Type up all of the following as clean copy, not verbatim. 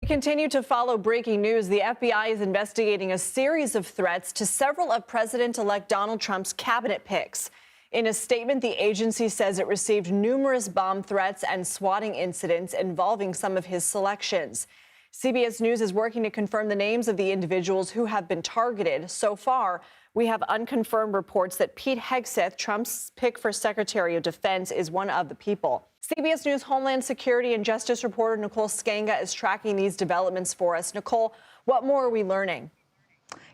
Continue to follow breaking news. The FBI is investigating a series of threats to several of President-elect Donald Trump's cabinet picks. In a statement, the agency says it received numerous bomb threats and swatting incidents involving some of his selections. CBS News is working to confirm the names of the individuals who have been targeted. So far, we have unconfirmed reports that Pete Hegseth, Trump's pick for Secretary of Defense, is one of the people. CBS News Homeland Security and Justice reporter Nicole Sganga is tracking these developments for us. Nicole, what more are we learning?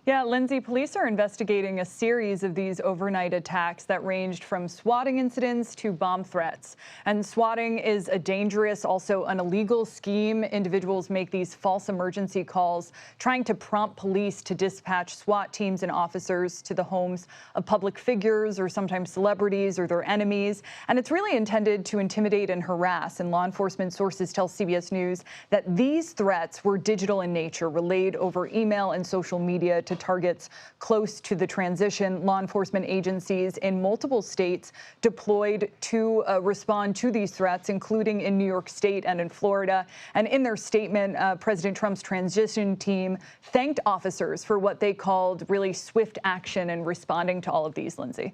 Yeah, Lindsay, police are investigating a series of these overnight attacks that ranged from swatting incidents to bomb threats. And swatting is a dangerous, also an illegal scheme. Individuals make these false emergency calls, trying to prompt police to dispatch SWAT teams and officers to the homes of public figures or sometimes celebrities or their enemies. And it's really intended to intimidate and harass. And law enforcement sources tell CBS News that these threats were digital in nature, relayed over email and social media to targets close to the transition. Law enforcement agencies in multiple states deployed to respond to these threats, including in New York State and in Florida. And in their statement, President Trump's transition team thanked officers for what they called really swift action in responding to all of these, Lindsay.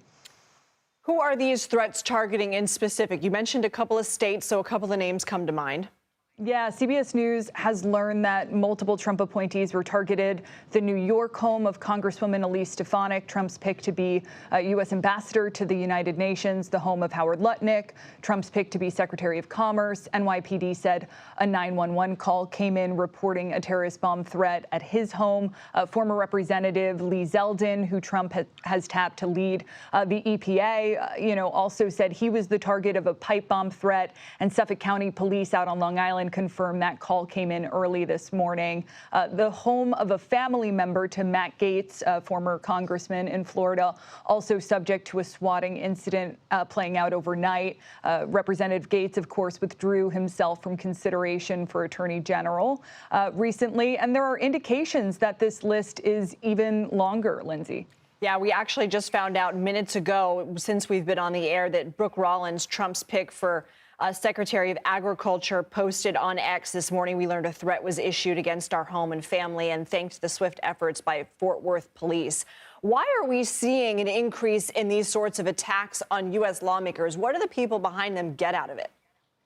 Who are these threats targeting in specific? You mentioned a couple of states, so a couple of names come to mind. Yeah, CBS News has learned that multiple Trump appointees were targeted. The New York home of Congresswoman Elise Stefanik, Trump's pick to be U.S. ambassador to the United Nations, the home of Howard Lutnick, Trump's pick to be Secretary of Commerce. NYPD said a 911 call came in reporting a terrorist bomb threat at his home. Former Representative Lee Zeldin, who Trump has tapped to lead the EPA, also said he was the target of a pipe bomb threat. And Suffolk County Police out on Long Island confirmed that call came in early this morning. The home of a family member to Matt Gaetz, former congressman in Florida, also subject to a swatting incident playing out overnight. Representative Gaetz, of course, withdrew himself from consideration for Attorney General recently. And there are indications that this list is even longer, Lindsay. Yeah, we actually just found out minutes ago, since we've been on the air, that Brooke Rollins, Trump's pick for Secretary of Agriculture, posted on X this morning. We learned a threat was issued against our home and family and thanked the swift efforts by Fort Worth police. Why are we seeing an increase in these sorts of attacks on U.S. lawmakers? What do the people behind them get out of it?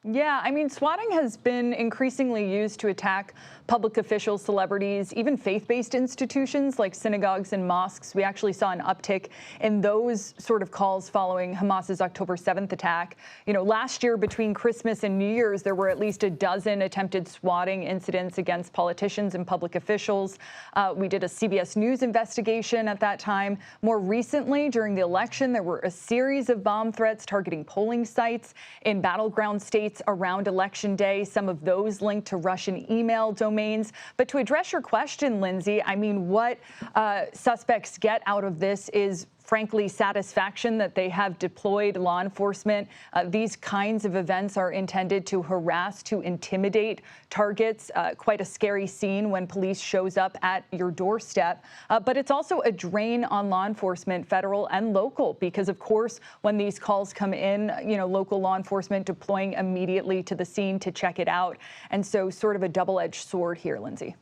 Yeah, I mean, swatting has been increasingly used to attack public officials, celebrities, even faith-based institutions like synagogues and mosques. We actually saw an uptick in those sort of calls following Hamas's October 7th attack. Last year between Christmas and New Year's, there were at least a dozen attempted swatting incidents against politicians and public officials. We did a CBS News investigation at that time. More recently, during the election, there were a series of bomb threats targeting polling sites in battleground states around Election Day, some of those linked to Russian email domains. But to address your question, Lindsay, I mean, what suspects get out of this is frankly satisfaction that they have deployed law enforcement. These kinds of events are intended to harass, to intimidate targets. Quite a scary scene when police shows up at your doorstep. But it's also a drain on law enforcement, federal and local, because of course, when these calls come in, local law enforcement deploying immediately to the scene to check it out. And so sort of a double-edged sword here, Lindsay.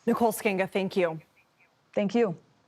Nicole Sganga, thank you. Thank you.